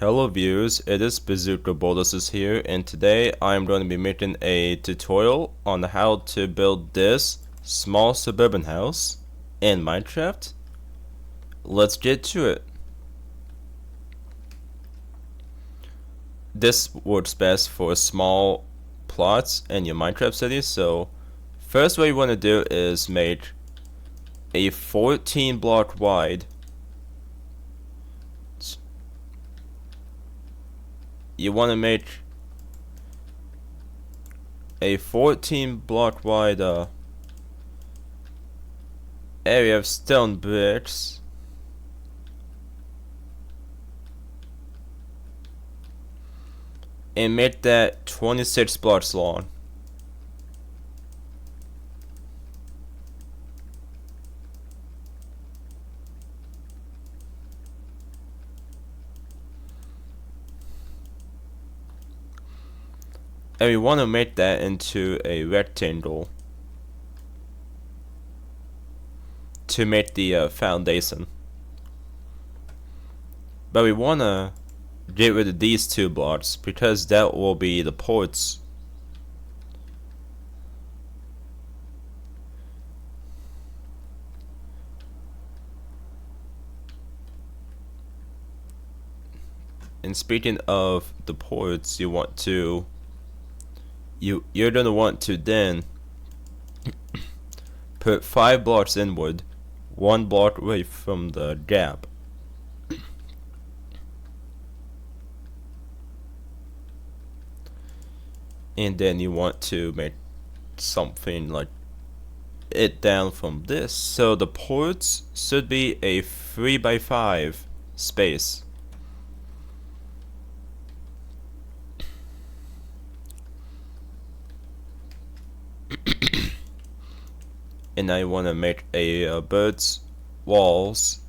Hello viewers, it is Bazooka Bolus here, and today I am going to be making a tutorial on how to build this small suburban house in Minecraft. Let's get to it. This works best for small plots in your Minecraft city, so first what you want to do is make a 14 block wide. You want to make a 14 block wide area of stone bricks and make that 26 blocks long. And we want to make that into a rectangle to make the foundation. But we want to get rid of these two blocks because that will be the ports. And speaking of the ports, you're gonna want to then put 5 blocks inward, 1 block away from the gap. And then you want to make something like it down from this. So the ports should be a 3x5 space. And now you want to make a bird's walls.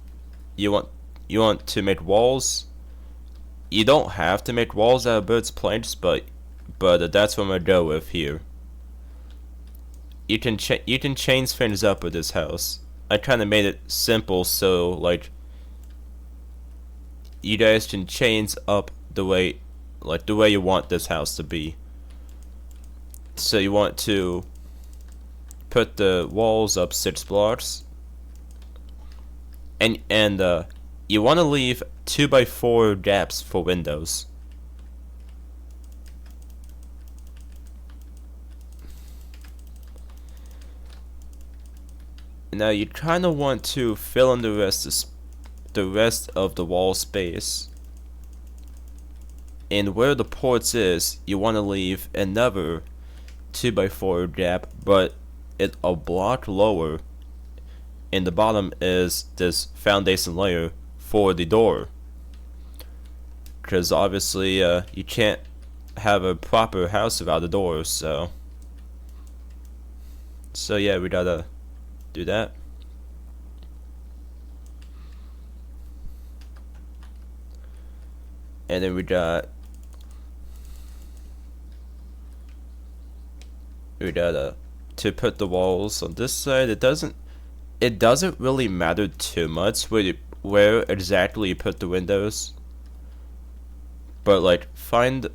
You want to make walls. You don't have to make walls out of bird's planks, but that's what I'm gonna go with here. You can change things up with this house. I kind of made it simple so like you guys can change up the way you want this house to be. So you want to put the walls up 6 blocks, and you want to leave 2x4 gaps for windows. Now you kind of want to fill in the rest of the wall space, and where the ports is, you want to leave another 2x4 gap, but it a block lower. In the bottom is this foundation layer for the door, because obviously you can't have a proper house without a door. So yeah, we gotta do that. And then we gotta to put the walls on this side. It doesn't really matter too much where exactly you put the windows, but find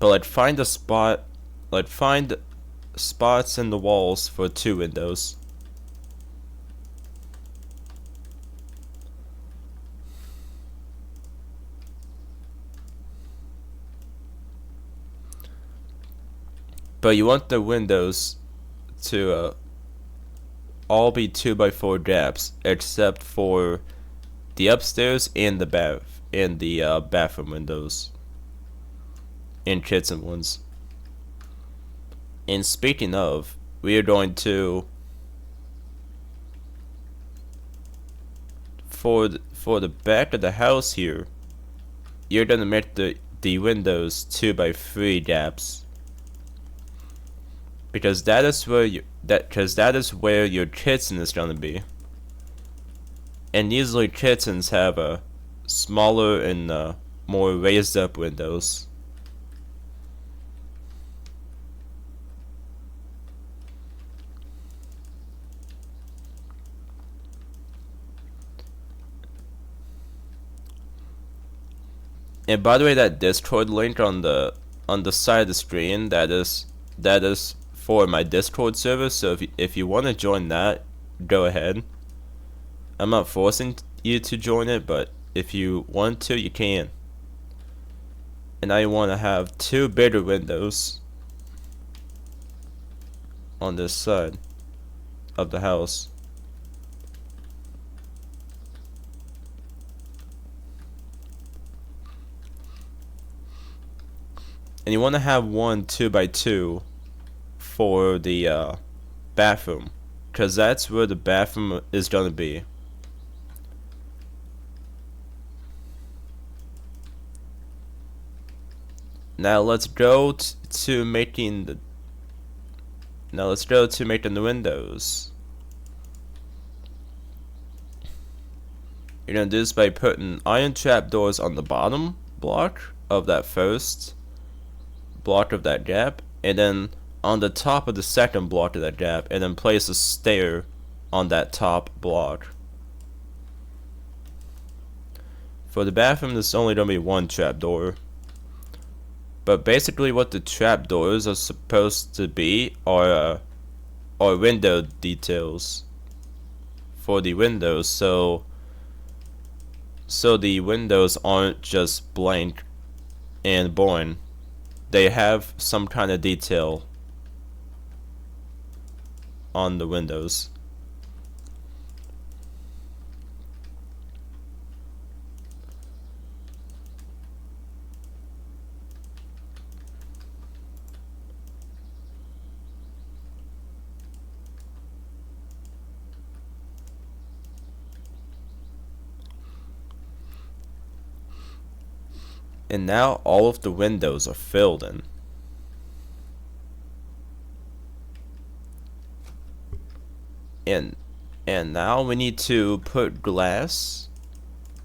a spot, find spots in the walls for 2 windows. But you want the windows to all be 2x4 gaps, except for the upstairs and the bathroom windows and kitchen ones. And speaking of, we are going to for the back of the house here, you're gonna make the windows 2x3 gaps. Because that is where your kitchen is gonna be, and usually kitchens have a smaller and more raised up windows. And by the way, that Discord link on the side of the screen, that is for my Discord server. So if you want to join that, go ahead. I'm not forcing you to join it, but if you want to, you can. And I want to have 2 bigger windows on this side of the house. And you want to have one 2x2 for the bathroom, because that's where the bathroom is going to be. Now let's go to making the windows. You're gonna do this by putting iron trapdoors on the bottom block of that first block of that gap, and then on the top of the second block of that gap, and then place a stair on that top block. For the bathroom, there's only gonna be 1 trapdoor. But basically what the trapdoors are supposed to be are window details for the windows, so the windows aren't just blank and boring. They have some kind of detail on the windows. And now all of the windows are filled in. And now we need to put glass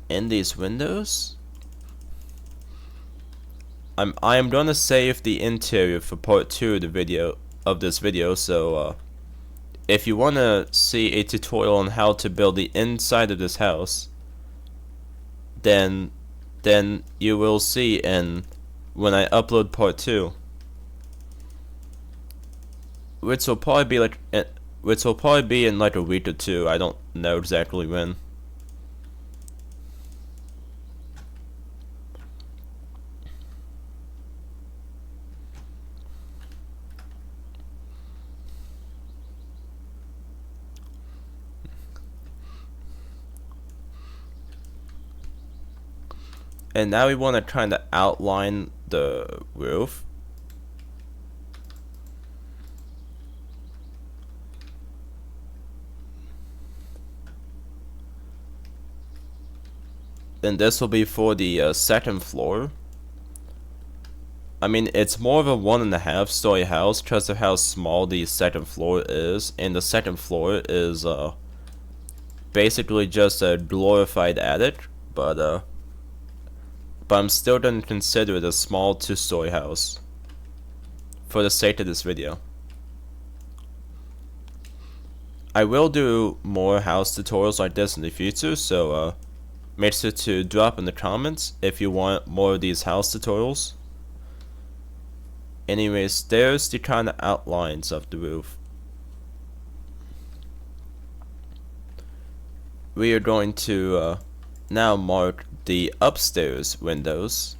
in these windows. I am gonna save the interior for part 2 of this video, so if you wanna see a tutorial on how to build the inside of this house, then you will see when I upload part 2, which will probably be in like a week or 2. I don't know exactly when. And now we want to kind of outline the roof. And this will be for the second floor. I mean, it's more of a 1.5 story house because of how small the second floor is, and the second floor is basically just a glorified attic, but I'm still going to consider it a small 2-story house for the sake of this video. I will do more house tutorials like this in the future, so make sure to drop in the comments if you want more of these house tutorials. Anyways, there's the kind of outlines of the roof. We are going to now mark the upstairs windows.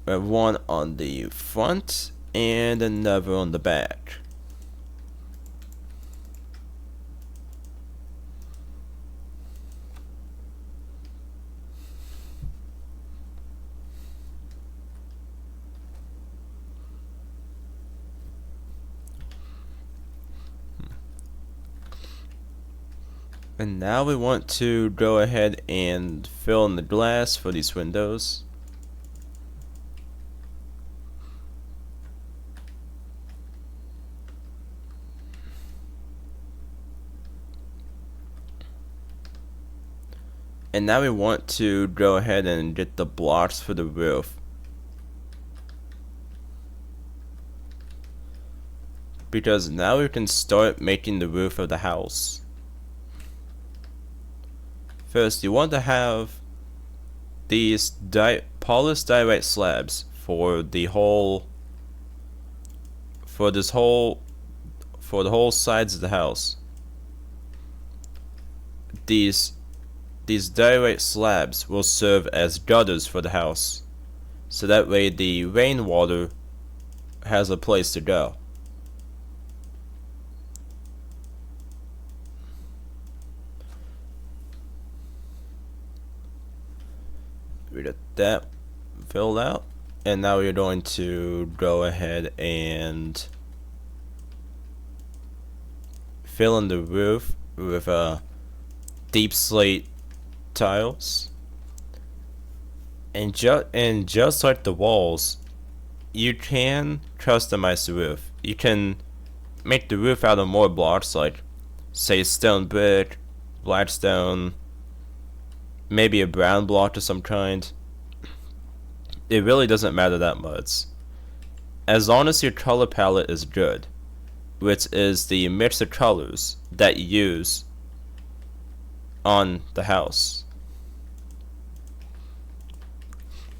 One on the front and another on the back. And now we want to go ahead and fill in the glass for these windows. And now we want to go ahead and get the blocks for the roof. Because now we can start making the roof of the house. First, you want to have these polished diorite slabs for the whole sides of the house. These diorite slabs will serve as gutters for the house, so that way the rainwater has a place to go. We got that filled out, and now we're going to go ahead and fill in the roof with deep slate tiles, and just like the walls, you can customize the roof. You can make the roof out of more blocks, like say stone brick, black stone, maybe a brown block of some kind. It really doesn't matter that much, as long as your color palette is good, which is the mix of colors that you use on the house.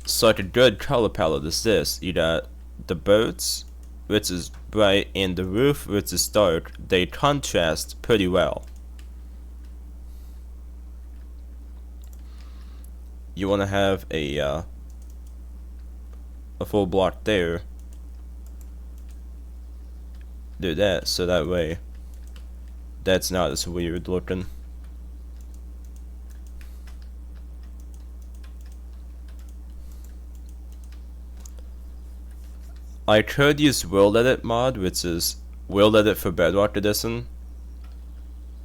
So like a good color palette is this. You got the birds, which is bright, and the roof, which is dark. They contrast pretty well. You want to have a full block there. Do that so that way that's not as weird looking. I could use World Edit mod, which is World Edit for Bedrock Edition,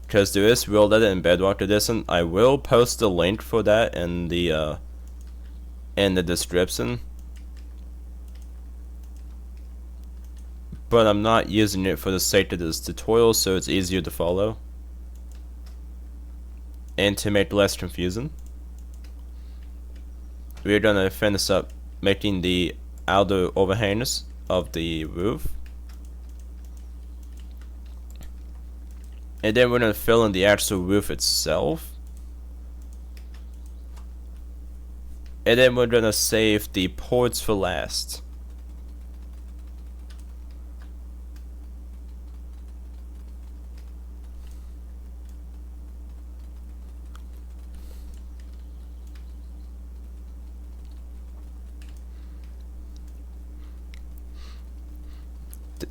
because there is World Edit in Bedrock Edition. I will post a link for that in the description, but I'm not using it for the sake of this tutorial, so it's easier to follow and to make less confusing. We're gonna finish up making the outer overhangs of the roof, and then we're gonna fill in the actual roof itself, and then we're gonna save the ports for last.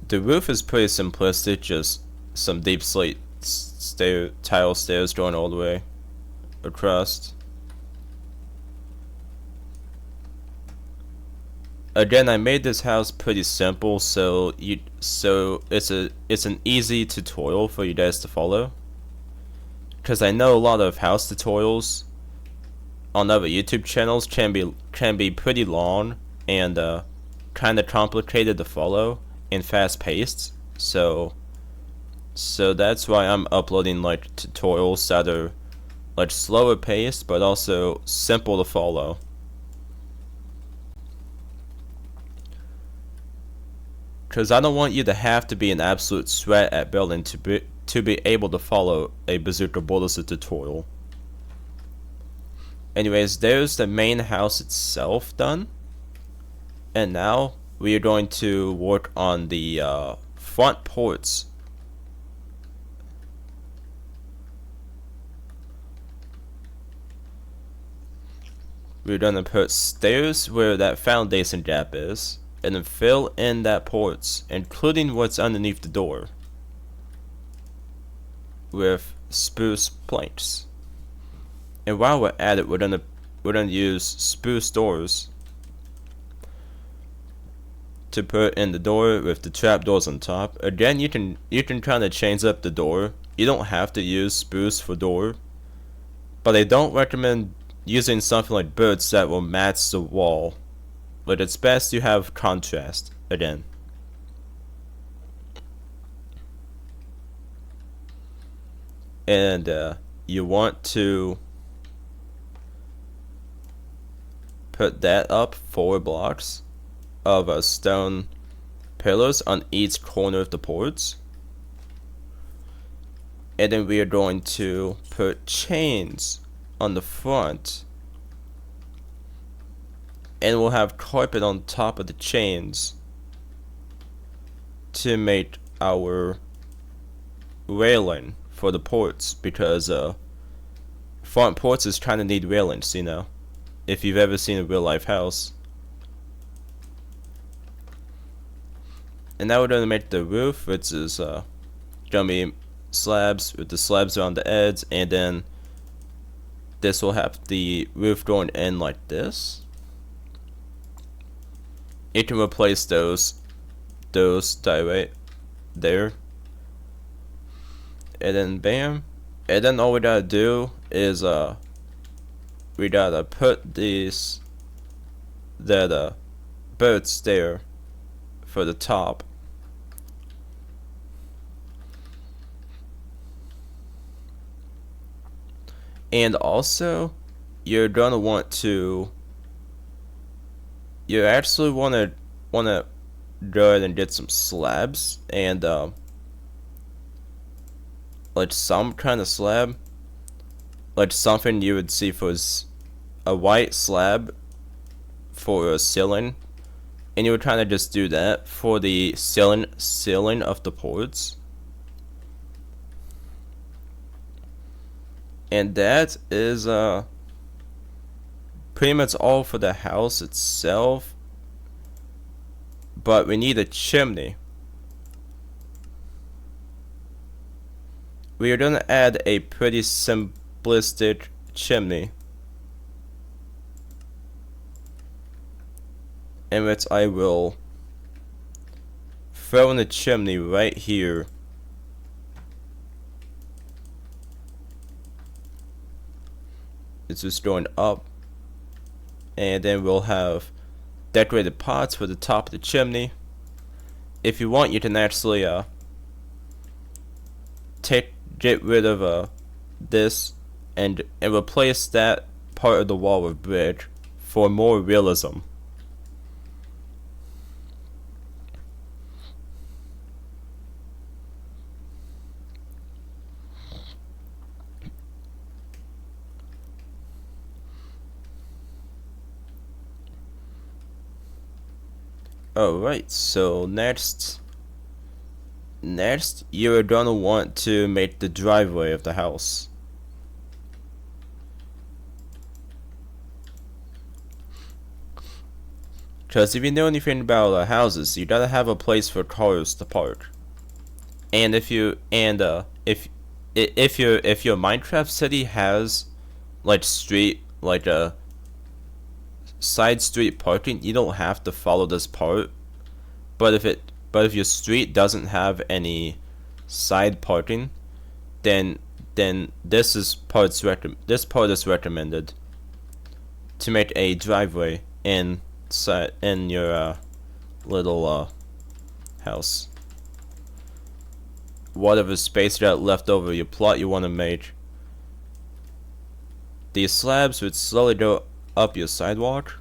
The roof is pretty simplistic, just some deep slate tile stairs going all the way across. Again, I made this house pretty simple, so it's an easy tutorial for you guys to follow. Because I know a lot of house tutorials on other YouTube channels can be pretty long and kind of complicated to follow and fast paced, so that's why I'm uploading like tutorials that are like slower paced but also simple to follow. Because I don't want you to have to be an absolute sweat at building to be able to follow a Bazooka Bulldozer tutorial. Anyways, there's the main house itself done, and now we are going to work on the front ports. We're going to put stairs where that foundation gap is, and then fill in that ports, including what's underneath the door, with spruce planks. And while we're at it, we're gonna use spruce doors to put in the door with the trapdoors on top. Again, you can kind of change up the door. You don't have to use spruce for door, but I don't recommend using something like birds that will match the wall. But it's best you have contrast again. And you want to put that up 4 blocks of stone pillars on each corner of the ports, and then we are going to put chains on the front, and we'll have carpet on top of the chains to make our railing for the ports, because front ports is trying to need railings, you know, if you've ever seen a real life house. And now we're going to make the roof, which is gonna be slabs with the slabs around the edge, and then this will have the roof going in like this. You can replace those right there, and then bam, and then all we gotta do is we gotta put these birds there for the top. And also, you're gonna want to, you actually wanna go ahead and get some slabs, and like some kind of slab, like something you would see for a white slab for a ceiling, and you would kind of just do that for the ceiling of the ports. And that is pretty much all for the house itself. But we need a chimney. We are gonna add a pretty simplistic chimney, in which I will throw in the chimney right here. It's just going up, and then we'll have decorated pots for the top of the chimney. If you want, you can actually get rid of this and replace that part of the wall with brick for more realism. Alright, so next you're gonna want to make the driveway of the house. Because if you know anything about houses, you gotta have a place for cars to park. And if your Minecraft city has like a side street parking, you don't have to follow this part. But if your street doesn't have any side parking, then this part is recommended to make a driveway in your little house. Whatever space you got left over your plot you want to make. These slabs would slowly go up your sidewalk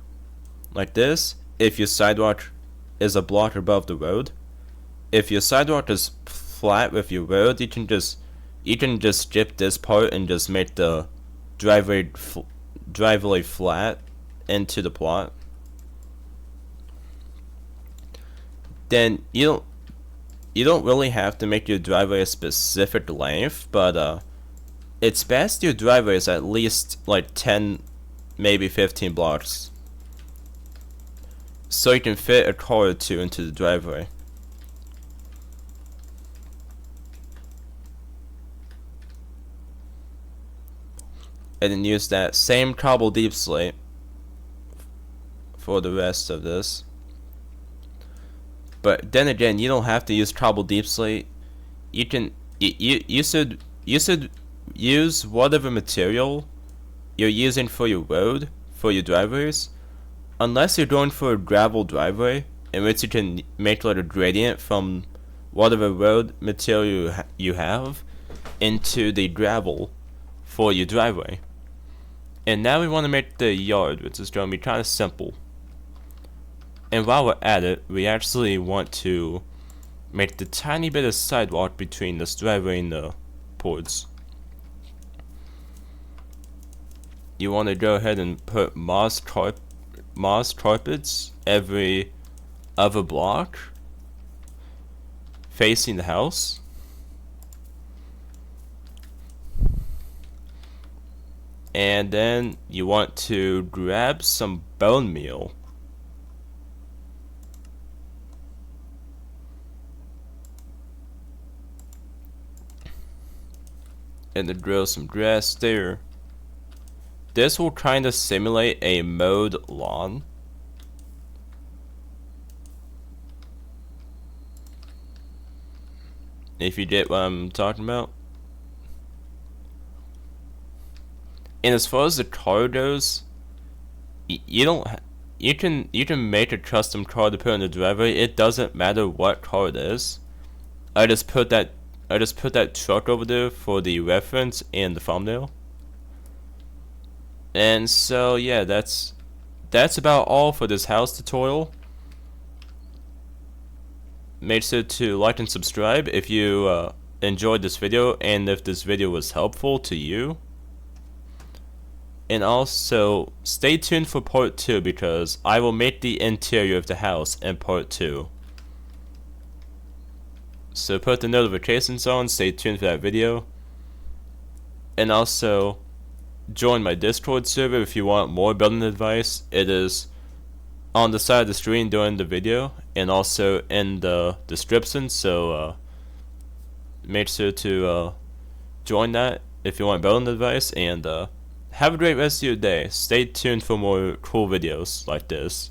like this if your sidewalk is a block above the road. If your sidewalk is flat with your road, you can just skip this part and just make the driveway flat into the plot. Then you don't really have to make your driveway a specific length, but it's best your driveway is at least like 10, maybe 15 blocks, so you can fit a car or two into the driveway. And then use that same cobble deep slate for the rest of this. But then again, you don't have to use cobble deep slate. You can you should use whatever material you're using for your road, for your driveways, unless you're going for a gravel driveway, in which you can make like a gradient from whatever road material you have into the gravel for your driveway. And now we want to make the yard, which is going to be kind of simple. And while we're at it, we actually want to make the tiny bit of sidewalk between this driveway and the ports. you want to go ahead and put moss carpets every other block facing the house. And then you want to grab some bone meal. And then drill some grass there. This will kind of simulate a mowed lawn. If you get what I'm talking about. And as far as the car goes, you can make a custom car to put in the driveway. It doesn't matter what car it is. I just put that truck over there for the reference and the thumbnail. And so yeah, that's about all for this house tutorial. Make sure to like and subscribe if you enjoyed this video and if this video was helpful to you. And also stay tuned for part 2 because I will make the interior of the house in part 2. So put the notifications on, stay tuned for that video. And also join my Discord server if you want more building advice. It is on the side of the screen during the video and also in the description, so make sure to join that if you want building advice, and have a great rest of your day. Stay tuned for more cool videos like this.